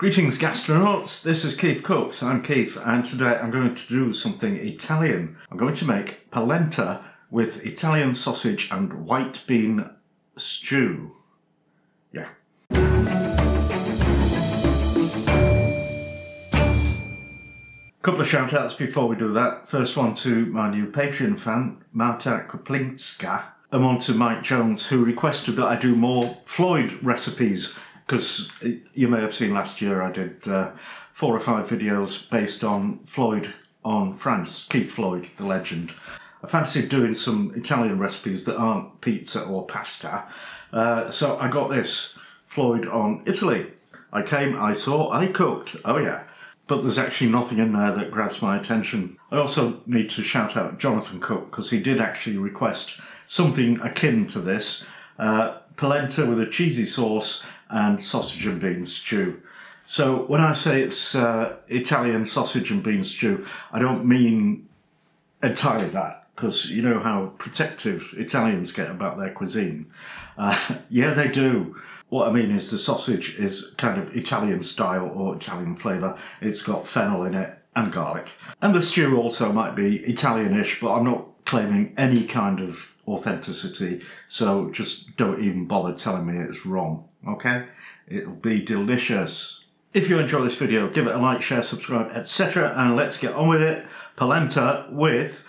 Greetings gastronauts, this is KeefCooks, I'm Keef, and today I'm going to do something Italian. I'm going to make polenta with Italian sausage and white bean stew. Yeah. Couple of shout outs before we do that. First one to my new Patreon fan, Marta Kuplinska, and one to Mike Jones, who requested that I do more Floyd recipes. Because you may have seen last year I did 4 or 5 videos based on Floyd on France, Keith Floyd, the legend. I fancied doing some Italian recipes that aren't pizza or pasta. So I got this, Floyd on Italy. I came, I saw, I cooked, oh yeah. But there's actually nothing in there that grabs my attention. I also need to shout out Jonathan Cook, because he did actually request something akin to this. Polenta with a cheesy sauce and sausage and bean stew. So when I say it's Italian sausage and bean stew, I don't mean entirely that, because you know how protective Italians get about their cuisine. Yeah, they do. What I mean is the sausage is kind of Italian style or Italian flavour. It's got fennel in it and garlic. And the stew also might be Italianish, but I'm not claiming any kind of authenticity, so just don't even bother telling me it's wrong, okay? It'll be delicious. If you enjoy this video, give it a like, share, subscribe, etc. and let's get on with it. Polenta with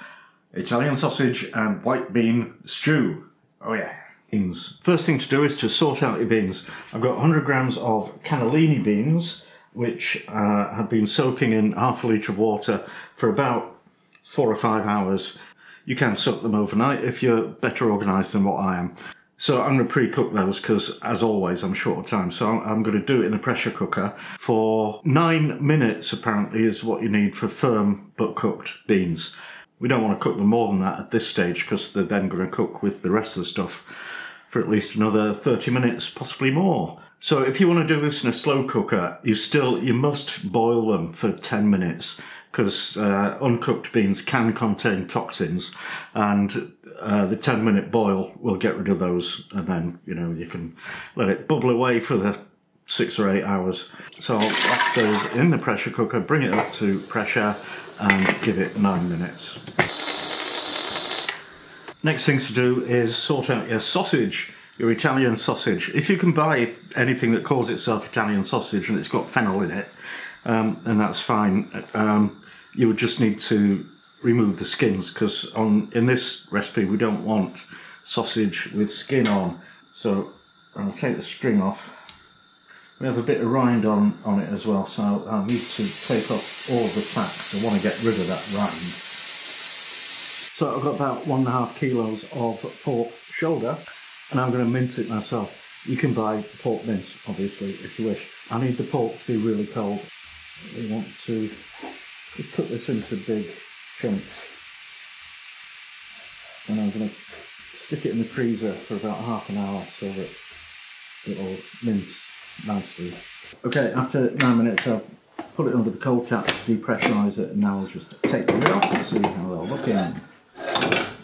Italian sausage and white bean stew. Oh yeah. Beans. First thing to do is to sort out your beans. I've got 100 grams of cannellini beans, which have been soaking in half a litre of water for about 4 or 5 hours. You can soak them overnight if you're better organised than what I am. So I'm going to pre-cook those because, as always, I'm short of time. So I'm going to do it in a pressure cooker for 9 minutes, apparently, is what you need for firm but cooked beans. We don't want to cook them more than that at this stage because they're then going to cook with the rest of the stuff for at least another 30 minutes, possibly more. So if you want to do this in a slow cooker, you must boil them for 10 minutes. Because uncooked beans can contain toxins, and the 10-minute boil will get rid of those, and then you can let it bubble away for the 6 or 8 hours. So I'll wrap those in the pressure cooker, bring it up to pressure, and give it 9 minutes. Next thing to do is sort out your sausage, your Italian sausage. If you can buy anything that calls itself Italian sausage and it's got fennel in it, and that's fine. You would just need to remove the skins, because in this recipe we don't want sausage with skin on. So I'll take the string off. We have a bit of rind on it as well, so I'll need to take off all of the fat. I want to get rid of that rind. So I've got about 1.5 kilos of pork shoulder, and I'm going to mince it myself. You can buy pork mince, obviously, if you wish. I need the pork to be really cold. We want to just put this into big chunks, and I'm going to stick it in the freezer for about half an hour so that it'll mince nicely. Okay, after 9 minutes I've put it under the cold tap to depressurise it, and now I'll just take the lid off and see how they'll look in.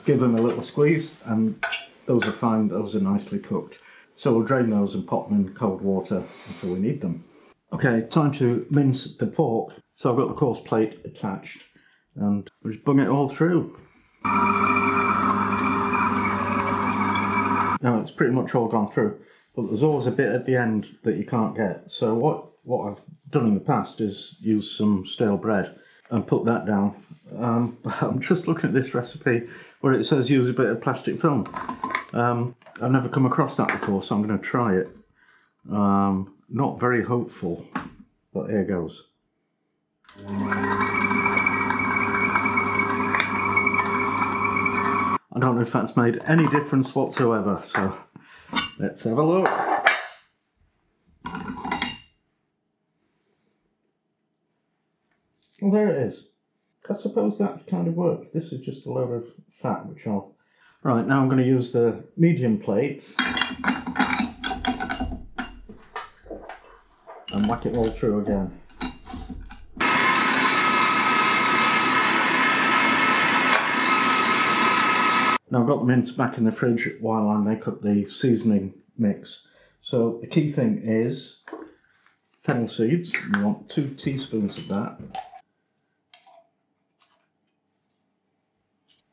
Give them a little squeeze, and those are fine, those are nicely cooked. So we'll drain those and pop them in cold water until we need them. Okay, time to mince the pork. So I've got the coarse plate attached, and we'll just bung it all through. Now it's pretty much all gone through, but there's always a bit at the end that you can't get. So what I've done in the past is use some stale bread and put that down. But I'm just looking at this recipe where it says use a bit of plastic film. I've never come across that before, so I'm going to try it. Not very hopeful, but here goes. I don't know if that's made any difference whatsoever, so let's have a look. Well, there it is. I suppose that kind of works. This is just a load of fat, which I'll... Right, now I'm going to use the medium plate and whack it all through again. Now I've got the mince back in the fridge while I make up the seasoning mix. So the key thing is fennel seeds. You want 2 teaspoons of that.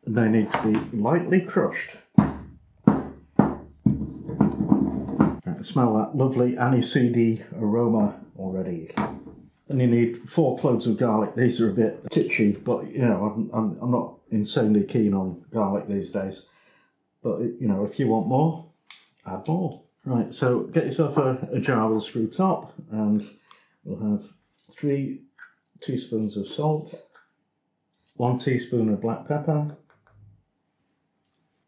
They need to be lightly crushed. Smell that lovely aniseedy aroma already. And you need 4 cloves of garlic. These are a bit titchy, but you know, I'm not insanely keen on garlic these days. But you know, if you want more, add more. Right, so get yourself a jar with a screw top, and we'll have 3 teaspoons of salt, 1 teaspoon of black pepper,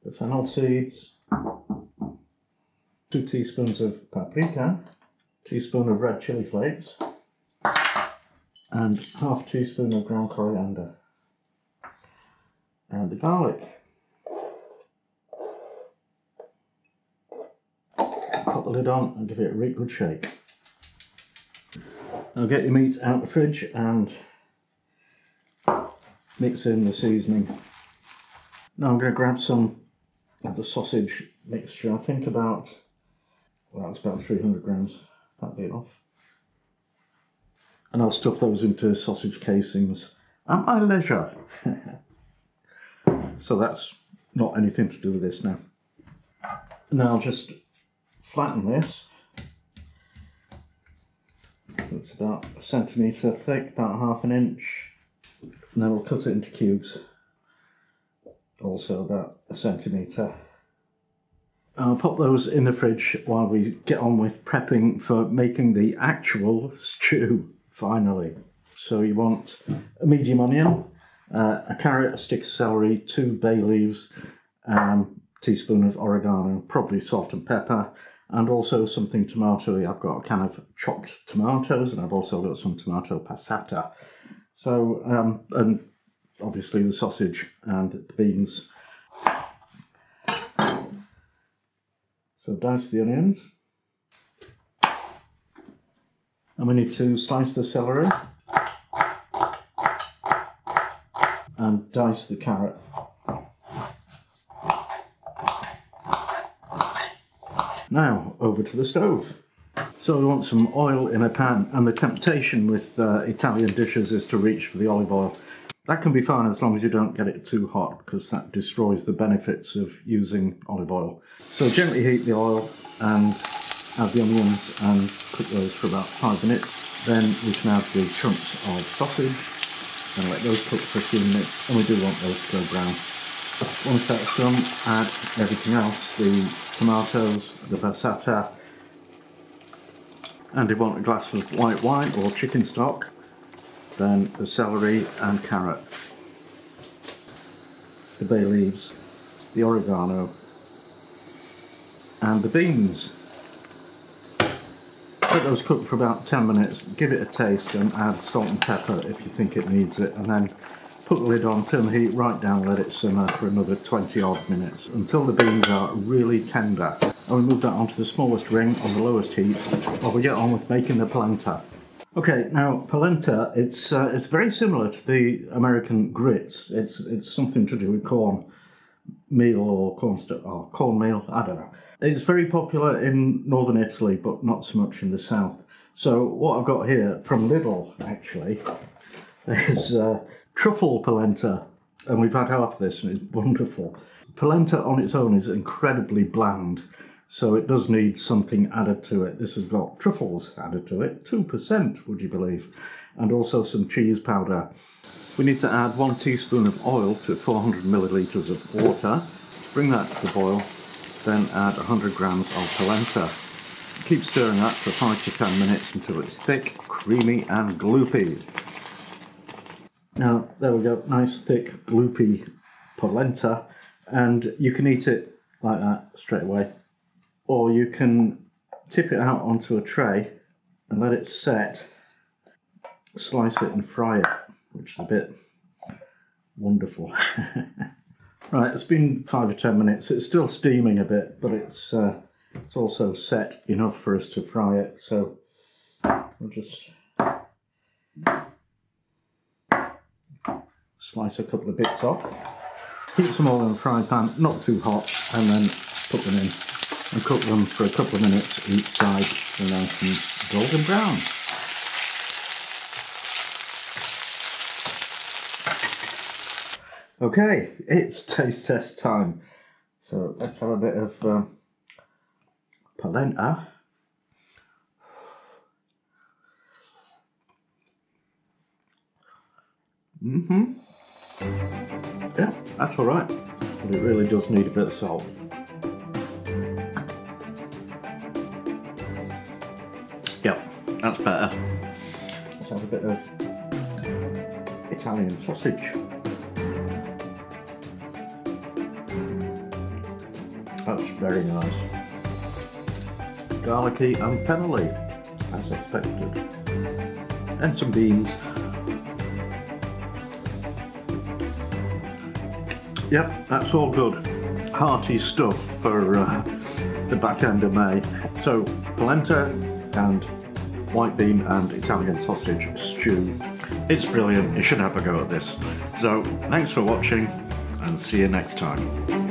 the fennel seeds, 2 teaspoons of paprika, teaspoon of red chili flakes, and half a teaspoon of ground coriander, and the garlic. Put the lid on and give it a really good shake. Now get your meat out of the fridge and mix in the seasoning. Now I'm going to grab some of the sausage mixture. I think about, well, it's about 300 grams, that'll be enough. And I'll stuff those into sausage casings at my leisure. So that's not anything to do with this now. Now I'll just flatten this. It's about 1 centimetre thick, about ½ an inch. And then we'll cut it into cubes. Also about 1 centimetre. I'll pop those in the fridge while we get on with prepping for making the actual stew, finally. So you want a medium onion, a carrot, a stick of celery, 2 bay leaves, teaspoon of oregano, probably salt and pepper, and also something tomatoey. I've got a can of chopped tomatoes, and I've also got some tomato passata. So, and obviously the sausage and the beans. So dice the onions. And we need to slice the celery. And dice the carrot. Now, over to the stove. So we want some oil in a pan, and the temptation with Italian dishes is to reach for the olive oil. That can be fine as long as you don't get it too hot, because that destroys the benefits of using olive oil. So gently heat the oil and add the onions and cook those for about 5 minutes. Then we can add the chunks of sausage and let those cook for a few minutes, and we do want those to go brown. Once that's done, add everything else, the tomatoes, the passata, and if you want a glass of white wine or chicken stock, then the celery and carrot, the bay leaves, the oregano, and the beans. Let those cook for about 10 minutes, give it a taste and add salt and pepper if you think it needs it, and then put the lid on, turn the heat right down, let it simmer for another 20 odd minutes until the beans are really tender. And we move that onto the smallest ring on the lowest heat while we get on with making the polenta. Okay, now polenta, it's very similar to the American grits. It's something to do with corn meal or cornmeal, I don't know. It's very popular in northern Italy, but not so much in the south. So what I've got here from Lidl, actually, is truffle polenta, and we've had half of this and it's wonderful. Polenta on its own is incredibly bland, so it does need something added to it. This has got truffles added to it, 2% would you believe, and also some cheese powder. We need to add 1 teaspoon of oil to 400 millilitres of water, bring that to the boil, then add 100 grams of polenta. Keep stirring that for 5 to 10 minutes until it's thick, creamy and gloopy. Now, there we go, nice thick gloopy polenta, and you can eat it like that straight away, or you can tip it out onto a tray and let it set, slice it and fry it, which is a bit wonderful. Right, it's been 5 or 10 minutes. It's still steaming a bit, but it's also set enough for us to fry it. So we'll just slice a couple of bits off. Heat some oil in the frying pan, not too hot, and then put them in and cook them for a couple of minutes each side so nice and golden brown. Okay, it's taste test time. So let's have a bit of polenta. Yeah, that's all right, but it really does need a bit of salt. Yep, that's better. Let's have a bit of Italian sausage. That's very nice. Garlicky and fennelly, as expected. And some beans. Yep, that's all good. Hearty stuff for the back end of May. So, polenta and white bean and Italian sausage stew. It's brilliant, you should have a go at this. So, thanks for watching and see you next time.